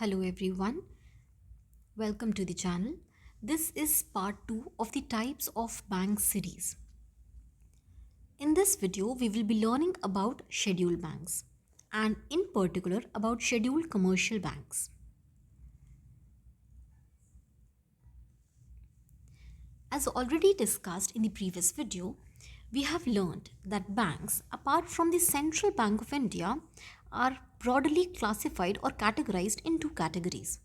Hello everyone, welcome to the channel. This is part 2 of the types of bank series. In this video, we will be learning about scheduled banks and in particular about scheduled commercial banks. As already discussed in the previous video, we have learned that banks apart from the Central Bank of India are broadly classified or categorized in two categories.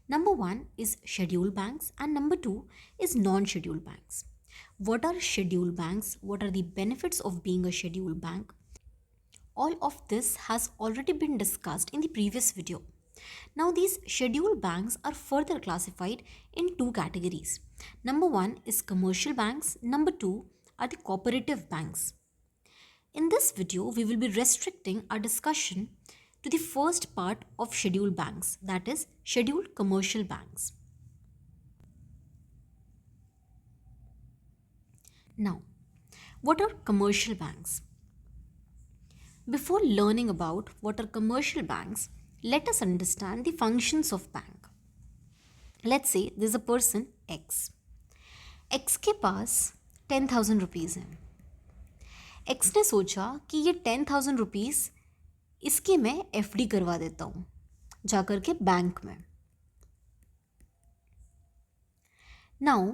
Number one is scheduled banks and number two is non-scheduled banks. What are scheduled banks? What are the benefits of being a scheduled bank? All of this has already been discussed in the previous video. Now these scheduled banks are further classified in two categories. Number one is commercial banks. Number two are the cooperative banks. In this video, we will be restricting our discussion to the first part of scheduled banks, that is, scheduled commercial banks. Now, what are commercial banks? Before learning about what are commercial banks, let us understand the functions of bank. Let's say there's a person X. X के पास 10,000 rupees हैं. X ने सोचा कि ये 10,000 rupees इसकी मैं FD करवा देता हूँ जाकर के बैंक में. Now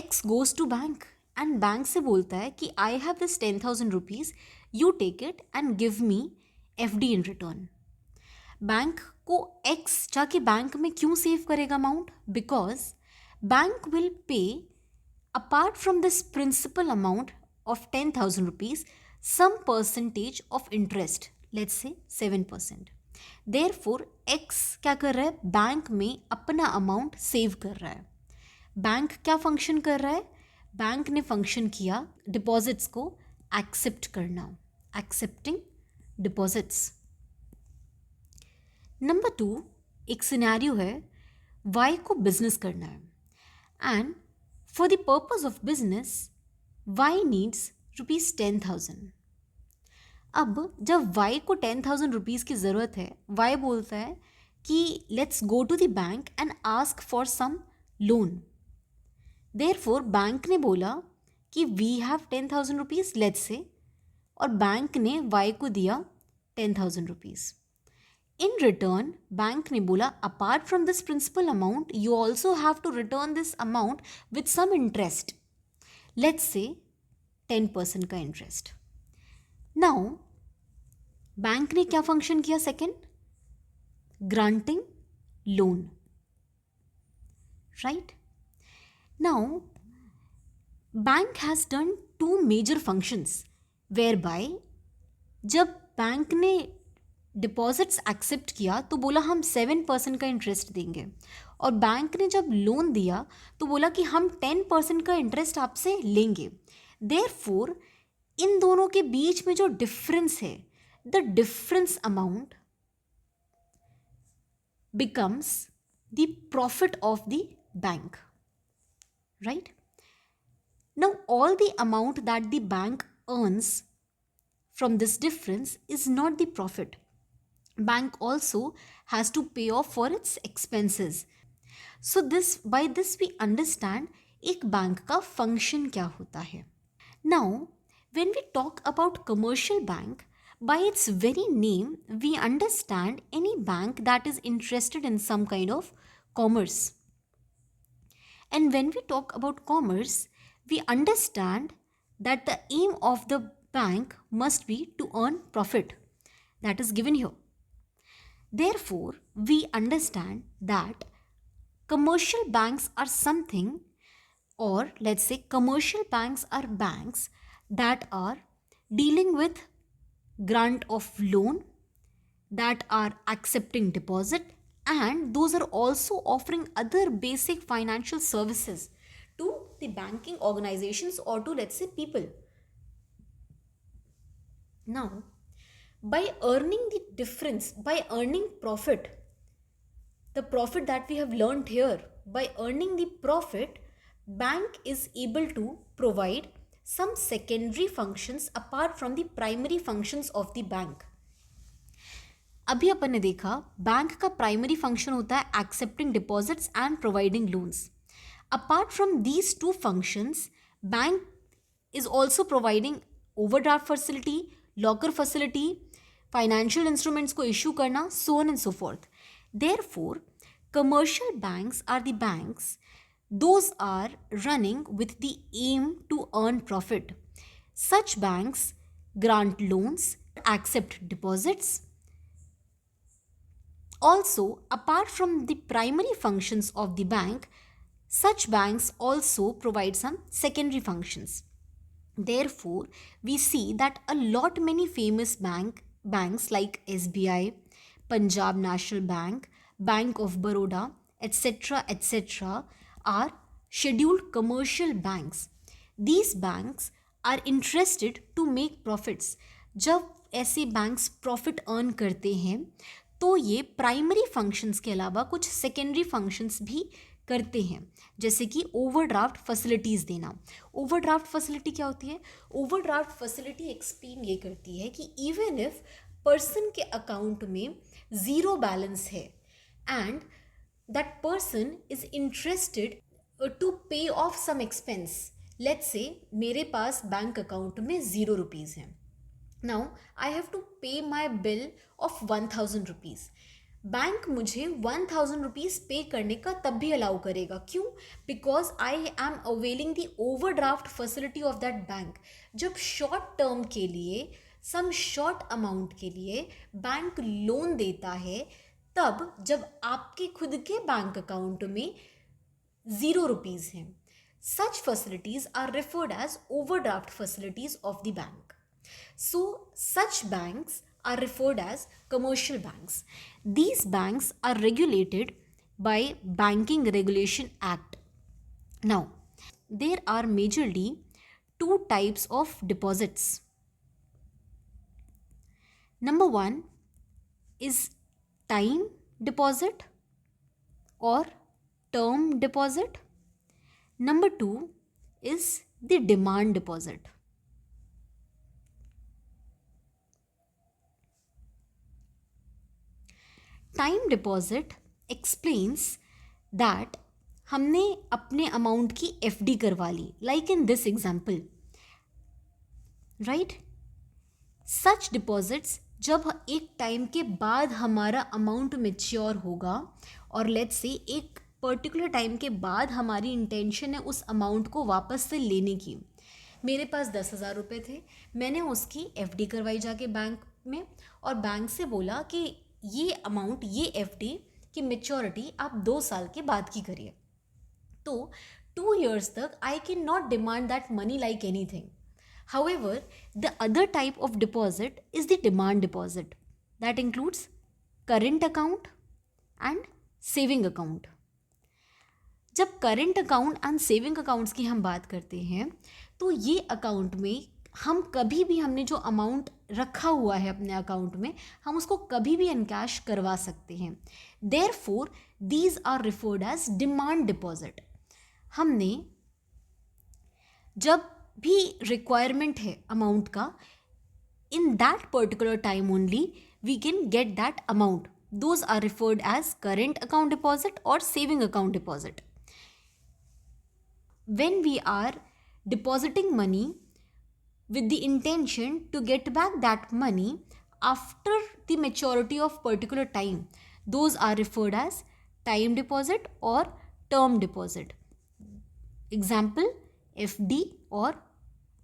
X goes to bank and bank से बोलता है कि I have this 10,000 rupees, you take it and give me FD in return. Bank को X जाके बैंक में क्यों सेव करेगा amount? Because bank will pay apart from this principal amount of 10,000 rupees, some percentage of interest, let's say 7%. Therefore, X क्या कर रहा है? Bank में अपना अमाउंट सेव कर रहा है. बैंक क्या फंक्शन कर रहा है? बैंक ने फंक्शन किया डिपॉजिट्स को एक्सेप्ट करना, एक्सेप्टिंग डिपॉजिट्स. नंबर 2 एक सिनेरियो है, Y को बिजनेस करना है and for the purpose of business Y needs rupees 10,000. अब जब Y को 10,000 रुपीज़ की ज़रूरत है, Y बोलता है कि let's go to the bank and ask for some loan. Therefore bank ने बोला कि we have 10,000 rupees let's say, और बैंक ने Y को दिया 10,000 रुपीज़. इन रिटर्न बैंक ने बोला apart from this principal amount you also have to return this amount with some interest, let's say 10% का इंटरेस्ट. नाउ बैंक ने क्या फंक्शन किया? Second, granting loan, right? Now bank has done two major functions whereby जब bank ने deposits accept किया तो बोला हम 7% का इंटरेस्ट देंगे, और बैंक ने जब लोन दिया तो बोला कि हम 10% का इंटरेस्ट आपसे लेंगे. देयरफॉर इन दोनों के बीच में जो डिफरेंस है, the difference amount becomes the profit of the bank, right? Now all the amount that the bank earns from this difference is not the profit. Bank also has to pay off for its expenses. So by this we understand एक bank का function क्या होता है. Now when we talk about commercial bank, by its very name we understand any bank that is interested in some kind of commerce. And when we talk about commerce, we understand that the aim of the bank must be to earn profit, that is given here. Therefore, we understand that commercial banks are something, or let's say commercial banks are banks that are dealing with grant of loan, that are accepting deposit, and those are also offering other basic financial services to the banking organizations or to, let's say, people. Now, by earning the difference, by earning profit, the profit that we have learned here, by earning the profit, bank is able to provide some secondary functions apart from the primary functions of the bank. अभी अपन ने देखा bank का primary function होता है accepting deposits and providing loans. Apart from these two functions, bank is also providing overdraft facility, locker facility, financial instruments को issue करना, so on and so forth. Therefore, commercial banks are the banks. Those are running with the aim to earn profit. Such banks grant loans, accept deposits. Also, apart from the primary functions of the bank, such banks also provide some secondary functions. Therefore, we see that a lot many famous banks like SBI, Punjab National Bank, Bank of Baroda, etc. are scheduled commercial banks. These banks are interested to make profits. जब ऐसे banks profit earn करते हैं तो ये primary functions के अलावा कुछ secondary functions भी करते हैं, जैसे कि ओवरड्राफ्ट फैसिलिटीज़ देना. ओवरड्राफ्ट फैसिलिटी क्या होती है? ओवरड्राफ्ट फैसिलिटी एक्सप्लेन ये करती है कि इवन इफ पर्सन के अकाउंट में ज़ीरो बैलेंस है and that person is interested to pay off some expense. Let's say मेरे पास बैंक अकाउंट में ₹0 हैं. नाउ आई हैव टू पे my bill of 1000 rupees. Bank मुझे 1000 रुपीज़ पे करने का तब भी अलाउ करेगा. क्यों? Because I am availing the overdraft facility of that bank. जब शॉर्ट टर्म के लिए सम शॉर्ट अमाउंट के लिए बैंक लोन देता है, तब जब आपके खुद के बैंक अकाउंट में ₹0 हैं. Such facilities are referred as overdraft facilities of the bank. So, such banks are referred as commercial banks. These banks are regulated by Banking Regulation Act. Now, there are majorly two types of deposits. Number one is time deposit or term deposit. Number two is the demand deposit. Time deposit explains that हमने अपने amount की FD करवा ली, like in this example, right. Such deposits जब एक time के बाद हमारा अमाउंट मेच्योर होगा और लेट्स से एक पर्टिकुलर टाइम के बाद हमारी इंटेंशन है उस अमाउंट को वापस से लेने की. मेरे पास 10,000 रुपये थे, मैंने उसकी एफडी करवाई जाके बैंक में और बैंक से बोला कि ये अमाउंट, ये एफडी की मेच्योरिटी आप 2 साल के बाद की करिए. तो 2 years तक I can not demand that money like anything. However, the other type of deposit is the demand deposit that includes current account and saving account. जब current account and saving accounts की हम बात करते हैं तो ये account में हम कभी भी हमने जो अमाउंट रखा हुआ है अपने अकाउंट में, हम उसको कभी भी एनकैश करवा सकते हैं. Therefore these are referred as demand deposit. हमने जब भी रिक्वायरमेंट है अमाउंट का, in that particular time only we can get that amount. Those are referred as current account deposit और saving account deposit. When we are depositing money with the intention to get back that money after the maturity of particular time, those are referred as time deposit or term deposit. Example, FD or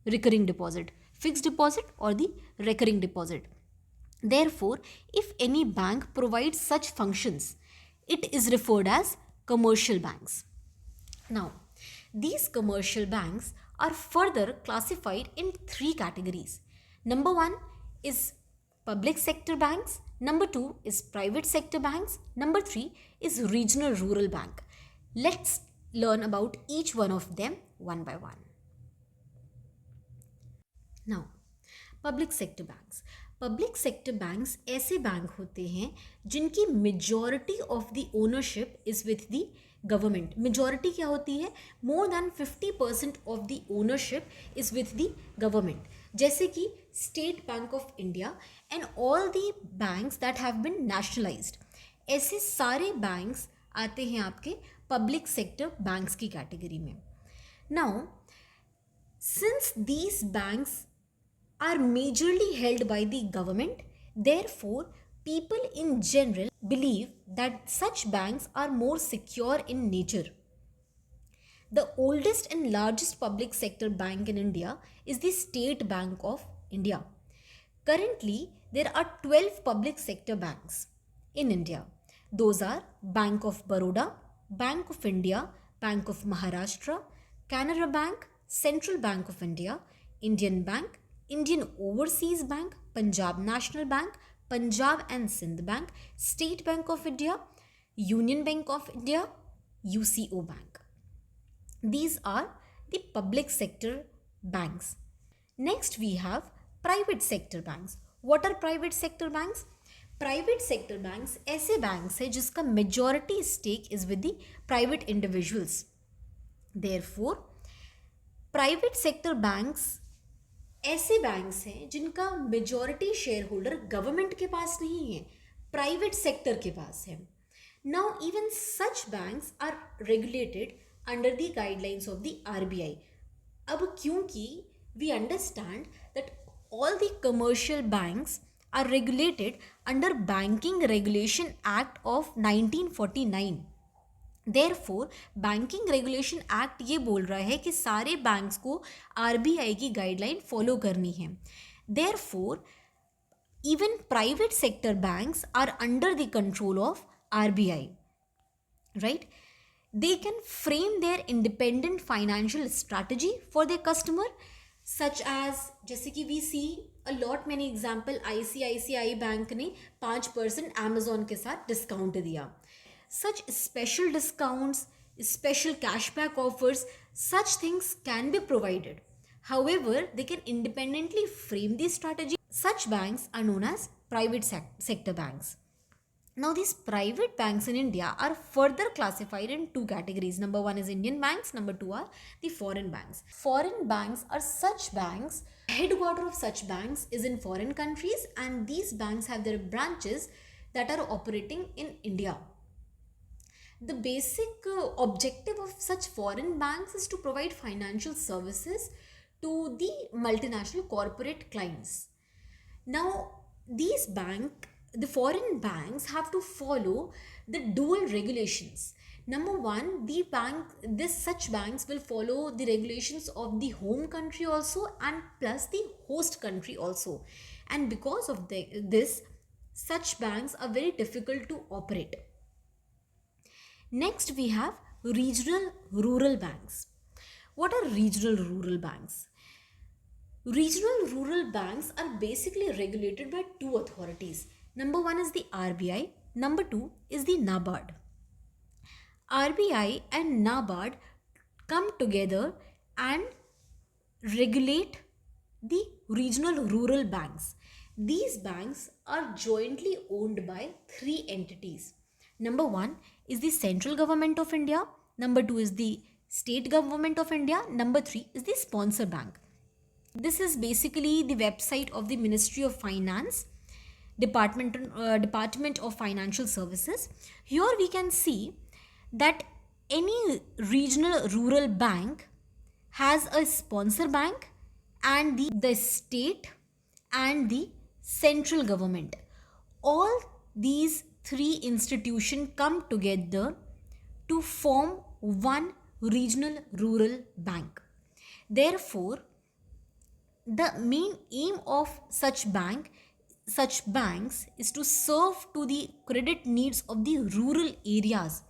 recurring deposit, fixed deposit or the recurring deposit. Therefore, if any bank provides such functions, it is referred as commercial banks. Now, these commercial banks are further classified in 3 categories. Number 1 is public sector banks. Number 2 is private sector banks. Number 3 is regional rural bank. Let's learn about each one of them one by one. Now, public sector banks. Public sector banks ऐसे bank होते हैं जिनकी majority of the ownership is with the government. Majority क्या होती है? More than 50% of the ownership is with the government. जैसे कि state bank of India and all the banks that have been nationalised. ऐसे सारे बैंक्स आते हैं आपके पब्लिक सेक्टर बैंक्स की कैटेगरी में. Now since these banks are majorly held by the government, therefore people in general believe that such banks are more secure in nature. The oldest and largest public sector bank in India is the State Bank of India. Currently there are 12 public sector banks in India. Those are Bank of Baroda, Bank of India, Bank of Maharashtra, Canara Bank, Central Bank of India, Indian Bank, Indian Overseas Bank, Punjab National Bank, Punjab and Sindh Bank, State Bank of India, Union Bank of India, UCO Bank. These are the public sector banks. Next we have private sector banks. What are private sector banks? Private sector banks ऐसे banks है जिसका majority stake is with the private individuals. Therefore, private sector banks ऐसे banks हैं जिनका majority share holder government के पास नहीं है, private sector के पास है. Now even such banks are regulated under the guidelines of the RBI. अब क्योंकि we understand that all the commercial banks are regulated under banking regulation act of 1949. Therefore banking regulation act ये बोल रहा है कि सारे बैंक्स को RBI की गाइडलाइन फॉलो करनी है. Therefore even private sector banks are under the control of RBI, right? They can frame their independent financial strategy for their customer, such as जैसे कि we see a lot many example. ICICI bank ने 5% Amazon के साथ discount दिया. Such special discounts, special cashback offers, such things can be provided. However, they can independently frame the strategy. Such banks are known as private sector banks. Now, these private banks in India are further classified in two categories. Number one is Indian banks. Number two are the foreign banks. Foreign banks are such banks, headquarter of such banks is in foreign countries, and these banks have their branches that are operating in India. The basic objective of such foreign banks is to provide financial services to the multinational corporate clients. Now, the foreign banks have to follow the dual regulations. Number one, such banks will follow the regulations of the home country also and plus the host country also. And because of this, such banks are very difficult to operate. Next, we have regional rural banks. What are regional rural banks? Regional rural banks are basically regulated by two authorities. Number one is the RBI. Number two is the NABARD. RBI and NABARD come together and regulate the regional rural banks. These banks are jointly owned by three entities. Number one is the central government of India. Number two is the state government of India. Number three is the sponsor bank. This is basically the website of the Ministry of Finance, Department of Financial Services. Here we can see that any regional rural bank has a sponsor bank and the state and the central government. All these three institutions come together to form one regional rural bank. Therefore, the main aim of such banks is to serve to the credit needs of the rural areas.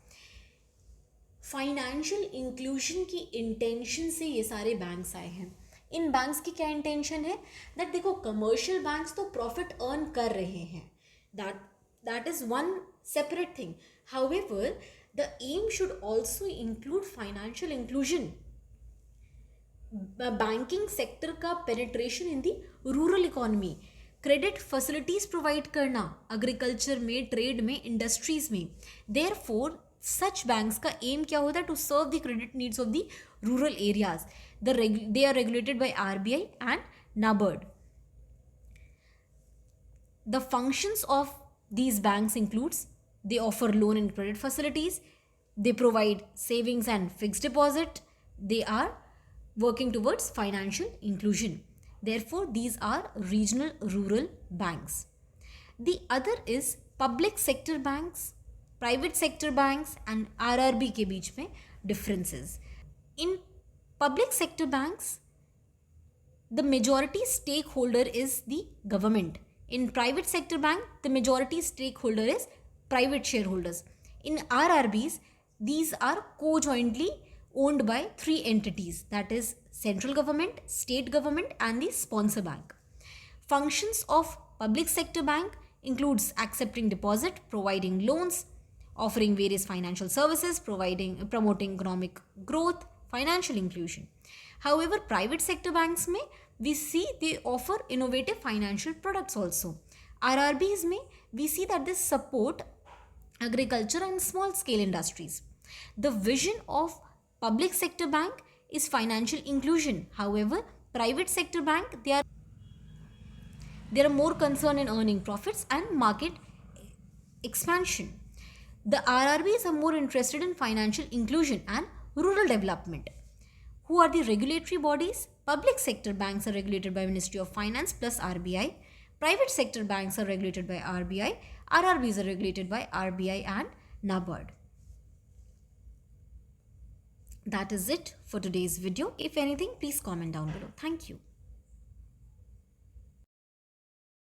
Financial inclusion की intention से ये सारे banks आए हैं. इन banks की क्या intention है? That देखो, कमर्शियल बैंक्स तो प्रॉफिट अर्न कर रहे हैं, that is one separate thing. However, the aim should also include financial inclusion, banking sector का penetration in the rural economy. Credit facilities provide करना एग्रीकल्चर में, ट्रेड में, इंडस्ट्रीज में. देयरफॉर सच बैंक्स का aim क्या होता है? To serve the credit needs of the rural areas. They are regulated by RBI and NABARD. The functions of these banks includes they offer loan and credit facilities, they provide savings and fixed deposit, they are working towards financial inclusion. Therefore, these are regional rural banks. The other is public sector banks, private sector banks and RRB के बीच में differences. In public sector banks, the majority stakeholder is the government. In private sector bank, the majority stakeholder is private shareholders. In RRBs, these are co-jointly owned by three entities, that is central government, state government and the sponsor bank. Functions of public sector bank includes accepting deposit, providing loans, offering various financial services, promoting economic growth, financial inclusion. However, private sector banks may we see they offer innovative financial products also. RRBs may we see that they support agriculture and small scale industries. The vision of public sector bank is financial inclusion. However, private sector bank they are more concerned in earning profits and market expansion. The RRBs are more interested in financial inclusion and rural development. Who are the regulatory bodies? Public sector banks are regulated by Ministry of Finance plus RBI. Private sector banks are regulated by RBI. RRBs are regulated by RBI and NABARD. That is it for today's video. If anything, please comment down below. Thank you.